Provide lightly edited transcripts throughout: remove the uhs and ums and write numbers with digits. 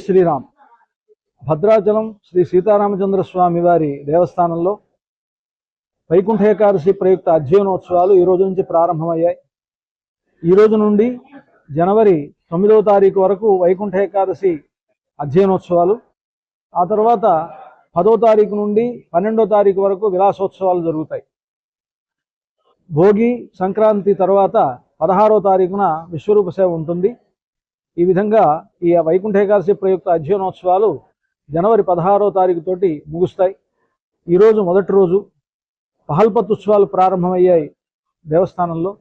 శ్రీరామ్ భద్రాచలం శ్రీ సీతారామచంద్ర స్వామి వారి దేవస్థానంలో వైకుంఠ ఏకాదశి ప్రయుక్త అధ్యయనోత్సవాలు ఈ రోజు నుంచి ప్రారంభమయ్యాయి. ఈ రోజు నుండి జనవరి 9వ తారీఖు వరకు వైకుంఠ ఏకాదశి అధ్యయనోత్సవాలు, ఆ తర్వాత 10వ తారీఖు నుండి 12వ తారీఖు వరకు విలాసోత్సవాలు జరుగుతాయి. భోగి సంక్రాంతి తర్వాత 16వ తారీఖున విశ్వరూప సేవ ఉంటుంది. ఈ విధంగా ఈ వైకుంఠ ఏకాదశి ప్రయుక్త అధ్యయనోత్సవాలు జనవరి 16వ తారీఖు తోటి ముగుస్తాయి. ఈరోజు మొదటి రోజు పహల్పత్తుత్సవాలు ప్రారంభమయ్యాయి దేవస్థానంలో.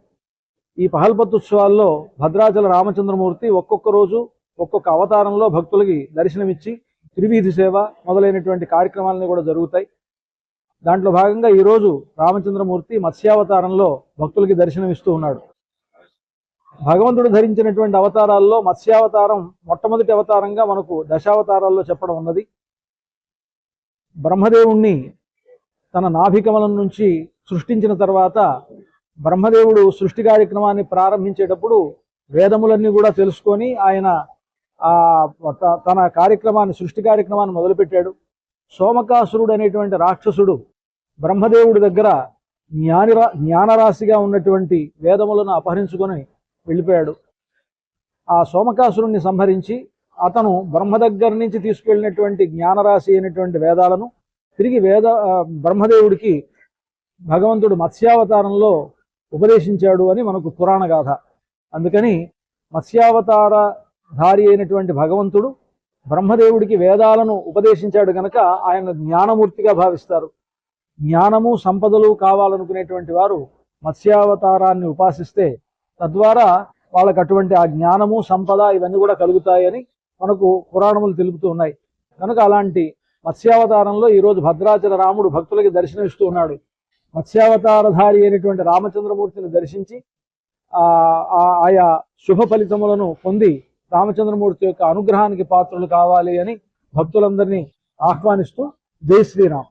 ఈ పహల్పత్తుత్సవాల్లో భద్రాచల రామచంద్రమూర్తి ఒక్కొక్క రోజు ఒక్కొక్క అవతారంలో భక్తులకి దర్శనమిచ్చి త్రివీధి సేవ మొదలైనటువంటి కార్యక్రమాలని కూడా జరుగుతాయి. దాంట్లో భాగంగా ఈరోజు రామచంద్రమూర్తి మత్స్యావతారంలో భక్తులకి దర్శనమిస్తూ ఉన్నాడు. భగవంతుడు ధరించినటువంటి అవతారాల్లో మత్స్యావతారం మొట్టమొదటి అవతారంగా మనకు దశావతారాల్లో చెప్పడం ఉన్నది. బ్రహ్మదేవుణ్ణి తన నాభికమలం నుంచి సృష్టించిన తర్వాత బ్రహ్మదేవుడు సృష్టి కార్యక్రమాన్ని ప్రారంభించేటప్పుడు వేదములన్నీ కూడా తెలుసుకొని ఆయన తన కార్యక్రమాన్ని సృష్టి కార్యక్రమాన్ని మొదలుపెట్టాడు. సోమకాసురుడు అనేటువంటి రాక్షసుడు బ్రహ్మదేవుడి దగ్గర జ్ఞానరాశిగా ఉన్నటువంటి వేదములను అపహరించుకొని వెళ్ళిపోయాడు. ఆ సోమకాసురుణ్ణి సంహరించి అతను బ్రహ్మ దగ్గర నుంచి తీసుకెళ్ళినటువంటి జ్ఞానరాశి అయినటువంటి వేదాలను తిరిగి బ్రహ్మదేవుడికి భగవంతుడు మత్స్యావతారంలో ఉపదేశించాడు అని మనకు పురాణ గాథ. అందుకని మత్స్యావతార ధారి అయినటువంటి భగవంతుడు బ్రహ్మదేవుడికి వేదాలను ఉపదేశించాడు గనక ఆయన జ్ఞానమూర్తిగా భావిస్తారు. జ్ఞానము సంపదలు కావాలనుకునేటువంటి వారు మత్స్యావతారాన్ని ఉపాసిస్తే తద్వారా వాళ్ళకు అటువంటి ఆ జ్ఞానము సంపద ఇవన్నీ కూడా కలుగుతాయని మనకు పురాణములు తెలుపుతూ ఉన్నాయి. కనుక అలాంటి మత్స్యావతారంలో ఈరోజు భద్రాచల రాముడు భక్తులకి దర్శనమిస్తూ ఉన్నాడు. మత్స్యావతారధారి అయినటువంటి రామచంద్రమూర్తిని దర్శించి ఆయా శుభ ఫలితములను పొంది రామచంద్రమూర్తి యొక్క అనుగ్రహానికి పాత్రలు కావాలి అని భక్తులందరినీ ఆహ్వానిస్తూ జై శ్రీరామ్.